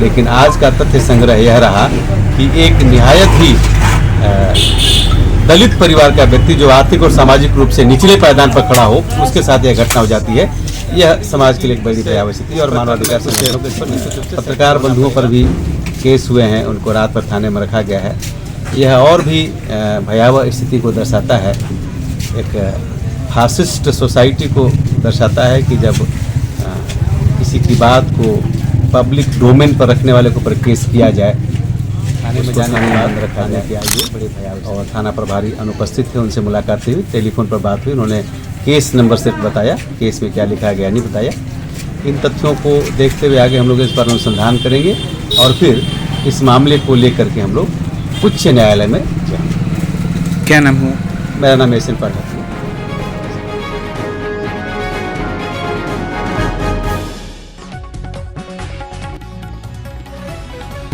लेकिन आज का तथ्य संग्रह यह रहा कि एक निहायत ही दलित परिवार का व्यक्ति जो आर्थिक और सामाजिक रूप से निचले पायदान पर खड़ा हो, उसके साथ यह घटना हो जाती है। यह समाज के लिए एक बड़ी भयावह स्थिति और मानवाधिकार संगठनों के इस पर पत्रकार बंधुओं पर भी केस हुए हैं, उनको रात भर थाने में रखा गया है। यह और भी भयावह स्थिति को दर्शाता है, एक फासिस्ट सोसाइटी को दर्शाता है कि जब किसी की बात को पब्लिक डोमेन पर रखने वाले के ऊपर केस किया जाए, थाने में जाने के बाद रखा जाए, ये बड़ी भयावह। और थाना प्रभारी अनुपस्थित थे, उनसे मुलाकात हुई, टेलीफोन पर बात हुई, उन्होंने केस नंबर सिर्फ बताया, केस में क्या लिखा गया नहीं बताया। इन तथ्यों को देखते हुए आगे हम लोग इस पर अनुसंधान करेंगे और फिर इस मामले को लेकर के हम लोग उच्च न्यायालय में जाएंगे। क्या नाम हो? मेरा नाम एसएन पाठक है।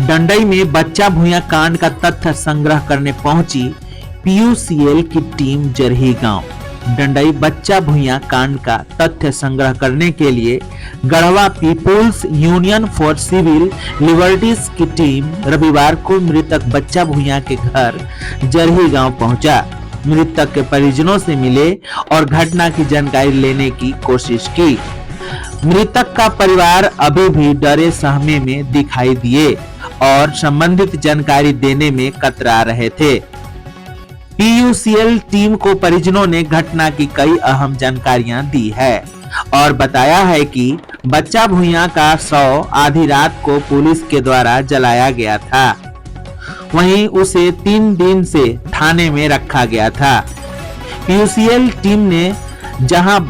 डंडई में बच्चा भूया कांड का तथ्य संग्रह करने पहुंची पीयूसीएल की टीम जरही गांव। डंडई बच्चा भूया कांड का तथ्य संग्रह करने के लिए Garhwa People's Union for Civil Liberties की टीम रविवार को मृतक बच्चा भूया के घर जरही गांव पहुंचा। मृतक के परिजनों से मिले और घटना की जानकारी लेने की कोशिश की। मृतक का परिवार अभी भी डरे सहमे में दिखाई दिए और संबंधित जानकारी देने में कतरा रहे थे। पीयूसीएल टीम को परिजनों ने घटना की कई अहम जानकारियां दी है और बताया है कि बच्चा भूया का शव आधी रात को पुलिस के द्वारा जलाया गया था। वहीं उसे 3 दिन से थाने में रखा गया था। पीयूसीएल टीम ने जहां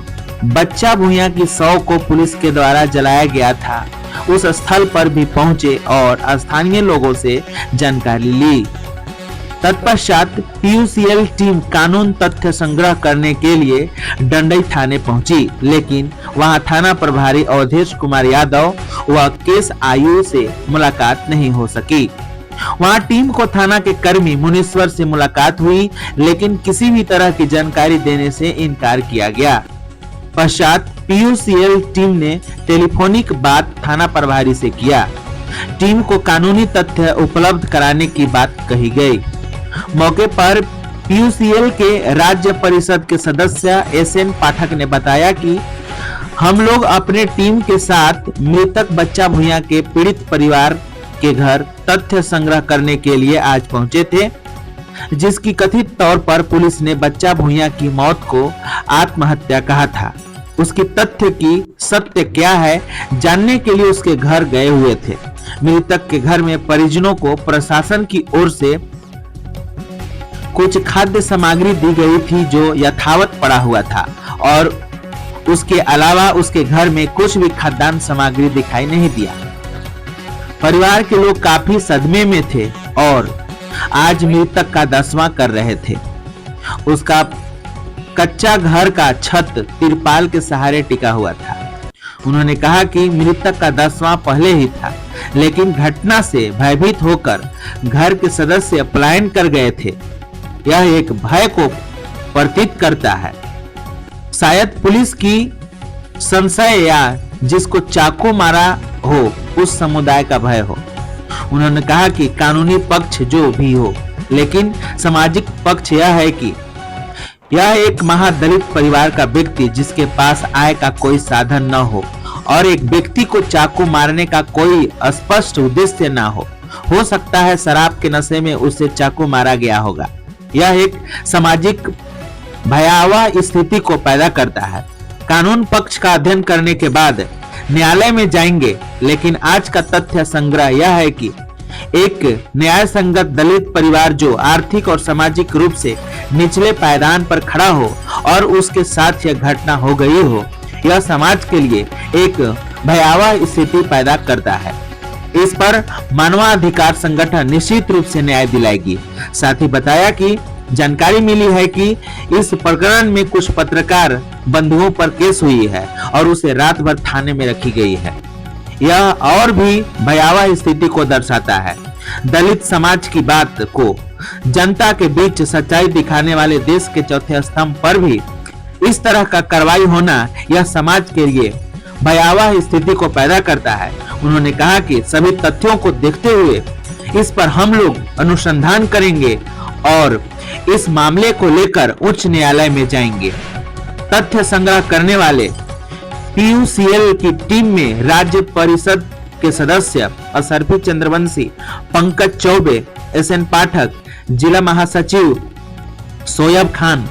बच्चा भूया की शव को पुलिस के द्वारा जलाया गया था, उस स्थल पर भी पहुंचे और स्थानीय लोगों से जानकारी ली। तत्पश्चात पीयूसीएल टीम कानून तथ्य संग्रह करने के लिए डंडई थाने पहुंची, लेकिन वहां थाना प्रभारी अवधेश कुमार यादव व केस आयु से मुलाकात नहीं हो सकी। वहां टीम को थाना के कर्मी मुनीश्वर से मुलाकात हुई, लेकिन किसी भी तरह की जानकारी देने से इनकार किया गया। पश्चात पीयूसीएल टीम ने टेलीफोनिक बात थाना प्रभारी से किया। टीम को कानूनी तथ्य उपलब्ध कराने की बात कही गई। मौके पर पीयूसीएल के राज्य परिषद के सदस्य एसएन पाठक ने बताया कि हम लोग अपने टीम के साथ मृतक बच्चा भूया के पीड़ित परिवार के घर तथ्य संग्रह करने के लिए आज पहुंचे थे, जिसकी कथित तौर पर पुलिस ने बच्चा भूया की मौत को आत्महत्या कहा था। उसकी तथ्य की सत्य क्या है जानने के लिए उसके घर गए हुए थे। मृतक के घर में परिजनों को प्रशासन की ओर से कुछ खाद्य सामग्री दी गई थी जो यथावत पड़ा हुआ था और उसके अलावा उसके घर में कुछ भी खाद्यान्न सामग्री दिखाई नहीं दिया। परिवार के लोग काफी सदमे में थे और आज मृतक का 10वां कर रहे थे। उसका कच्चा घर का छत तिरपाल के सहारे टिका हुआ था। उन्होंने कहा कि मृतक का 10वां पहले ही था, लेकिन घटना से भयभीत होकर घर के सदस्य पलायन कर गए थे। यह एक भय को प्रतीत करता है, शायद पुलिस की संशय या जिसको चाकू मारा हो उस समुदाय का भय हो। उन्होंने कहा कि कानूनी पक्ष जो भी हो, लेकिन सामाजिक पक्ष यह है कि यह एक महादलित परिवार का व्यक्ति जिसके पास आय का कोई साधन न हो और एक व्यक्ति को चाकू मारने का कोई स्पष्ट उद्देश्य न हो सकता है शराब के नशे में उसे चाकू मारा गया होगा। यह एक सामाजिक भयावह स्थिति को पैदा करता है। कानून पक्ष का अध्ययन करने के बाद न्यायालय में जाएंगे, लेकिन आज का तथ्य संग्रह यह है कि एक न्याय संगत दलित परिवार जो आर्थिक और सामाजिक रूप से निचले पायदान पर खड़ा हो और उसके साथ यह घटना हो गई हो, यह समाज के लिए एक भयावह स्थिति पैदा करता है। इस पर मानवाधिकार संगठन निश्चित रूप से न्याय दिलाएगी। साथ ही बताया कि जानकारी मिली है कि इस प्रकरण में कुछ पत्रकार बंधुओं पर केस हुई है और उसे रात भर थाने में रखी गई है। यह और भी भयावह स्थिति को दर्शाता है। दलित समाज की बात को जनता के बीच सच्चाई दिखाने वाले देश के चौथे स्तंभ पर भी इस तरह का कार्रवाई होना यह समाज के लिए भयावह स्थिति को पैदा करता है। उन्होंने कहा कि सभी तथ्यों को देखते हुए इस पर हम लोग अनुसंधान करेंगे और इस मामले को लेकर उच्च न्यायालय में जाएंगे। तथ्य संग्रह करने वाले पीयूसीएल की टीम में राज्य परिषद के सदस्य असरफी चंद्रवंशी, पंकज चौबे, एसएन पाठक, जिला महासचिव सोयब खान,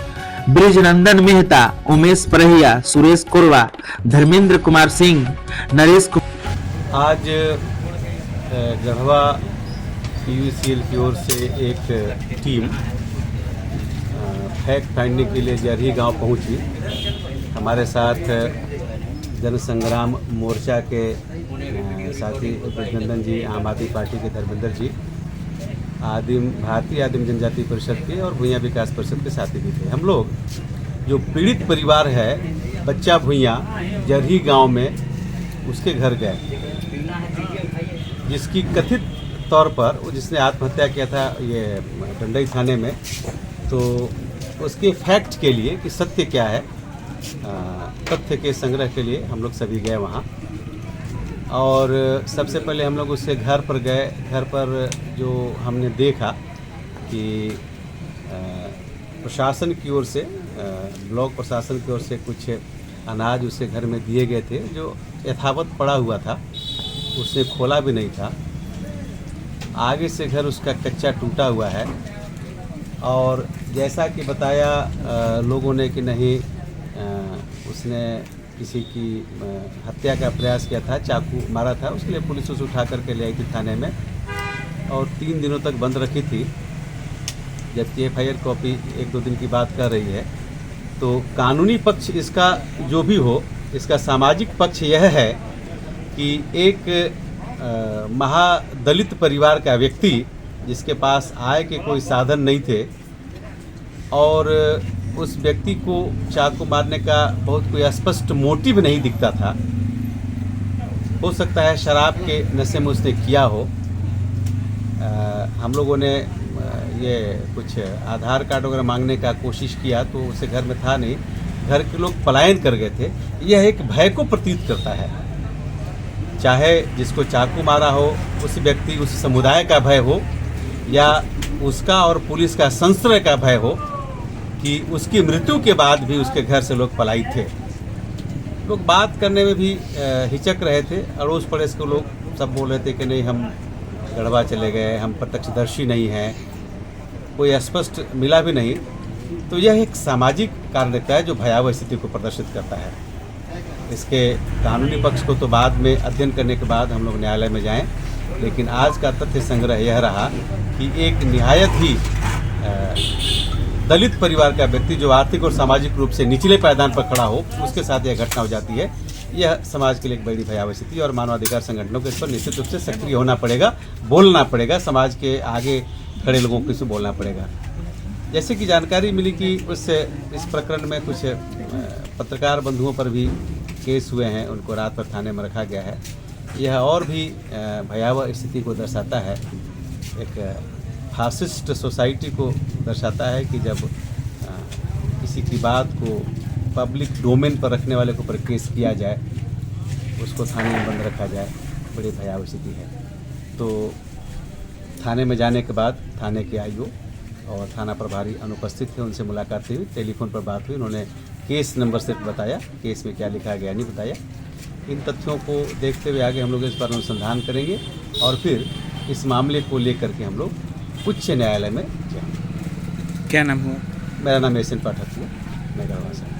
ब्रिजनंदन मेहता, उमेश परहिया, सुरेश कोरवा, धर्मेंद्र कुमार सिंह, नरेश कुमार। आज गढ़वा पीयूसीएल की ओर से एक टीम फैक्ट फाइंडिंग के लिए जरही गांव पहुंची। हमारे साथ जनसंग्राम मोर्चा के साथी ब्रिजनंदन जी, आम आदमी पार्टी के धर्मेंद्र जी, भारतीय आदिम जनजाति परिषद के और भुइयां विकास परिषद के साथी भी थे। हम लोग जो पीड़ित परिवार है बच्चा भुइयां जरही गांव में, उसके घर गए, जिसकी कथित तौर पर जिसने आत्महत्या किया था ये डंडई थाने में, तो उसके फैक्ट के लिए कि सत्य क्या है, तथ्य के संग्रह के लिए हम लोग सभी गए वहाँ। और सबसे पहले हम लोग उसके घर पर गए। घर पर जो हमने देखा कि प्रशासन की ओर से, ब्लॉक प्रशासन की ओर से कुछ अनाज उसके घर में दिए गए थे जो यथावत पड़ा हुआ था, उसने खोला भी नहीं था। आगे से घर उसका कच्चा टूटा हुआ है और जैसा कि बताया लोगों ने कि नहीं, उसने किसी की हत्या का प्रयास किया था, चाकू मारा था, उसके लिए पुलिस उसे उठा करके ले आई थी थाने में और 3 दिनों तक बंद रखी थी, जबकि एफआईआर कॉपी 1-2 दिन की बात कर रही है। तो कानूनी पक्ष इसका जो भी हो, इसका सामाजिक पक्ष यह है कि एक महादलित परिवार का व्यक्ति जिसके पास आय के कोई साधन नहीं थे और उस व्यक्ति को चाकू मारने का बहुत कोई स्पष्ट मोटिव नहीं दिखता था। हो सकता है शराब के नशे में उसने किया हो। हम लोगों ने ये कुछ आधार कार्ड वगैरह मांगने का कोशिश किया तो उसे घर में था नहीं, घर के लोग पलायन कर गए थे। यह एक भय को प्रतीत करता है, चाहे जिसको चाकू मारा हो उस व्यक्ति, उस समुदाय का भय हो या उसका और पुलिस का संश्रय का भय हो कि उसकी मृत्यु के बाद भी उसके घर से लोग पलायित थे। लोग बात करने में भी हिचक रहे थे। अड़ोस पड़ोस के लोग सब बोल रहे थे कि नहीं, हम गढ़वा चले गए, हम प्रत्यक्षदर्शी नहीं हैं, कोई स्पष्ट मिला भी नहीं। तो यह एक सामाजिक कारण रहता है जो भयावह स्थिति को प्रदर्शित करता है। इसके कानूनी पक्ष को तो बाद में अध्ययन करने के बाद हम लोग न्यायालय में जाएं, लेकिन आज का तथ्य संग्रह यह रहा कि एक निहायत ही दलित परिवार का व्यक्ति जो आर्थिक और सामाजिक रूप से निचले पायदान पर खड़ा हो, उसके साथ यह घटना हो जाती है। यह समाज के लिए एक बड़ी भयावह स्थिति और मानवाधिकार संगठनों को इस पर निश्चित रूप से सक्रिय होना पड़ेगा, बोलना पड़ेगा, समाज के आगे खड़े लोगों को इसे बोलना पड़ेगा। जैसे कि जानकारी मिली कि इस प्रकरण में कुछ पत्रकार बंधुओं पर भी केस हुए हैं, उनको रात भर थाने में रखा गया है। यह और भी भयावह स्थिति को दर्शाता है, एक फासिस्ट सोसाइटी को दर्शाता है कि जब किसी की बात को पब्लिक डोमेन पर रखने वाले के ऊपर केस किया जाए, उसको थाने में बंद रखा जाए, बड़ी भयावह स्थिति है। तो थाने में जाने के बाद थाने के आईओ और थाना प्रभारी अनुपस्थित थे, उनसे मुलाकात हुई, टेलीफोन पर बात हुई, उन्होंने केस नंबर सिर्फ बताया, केस में क्या लिखा गया नहीं बताया। इन तथ्यों को देखते हुए आगे हम लोग इस पर अनुसंधान करेंगे और फिर इस मामले को लेकर के हम लोग उच्च न्यायालय में जाएंगे। क्या नाम हुआ? मेरा नाम एसएन पाठक है, मैं गढ़वा से।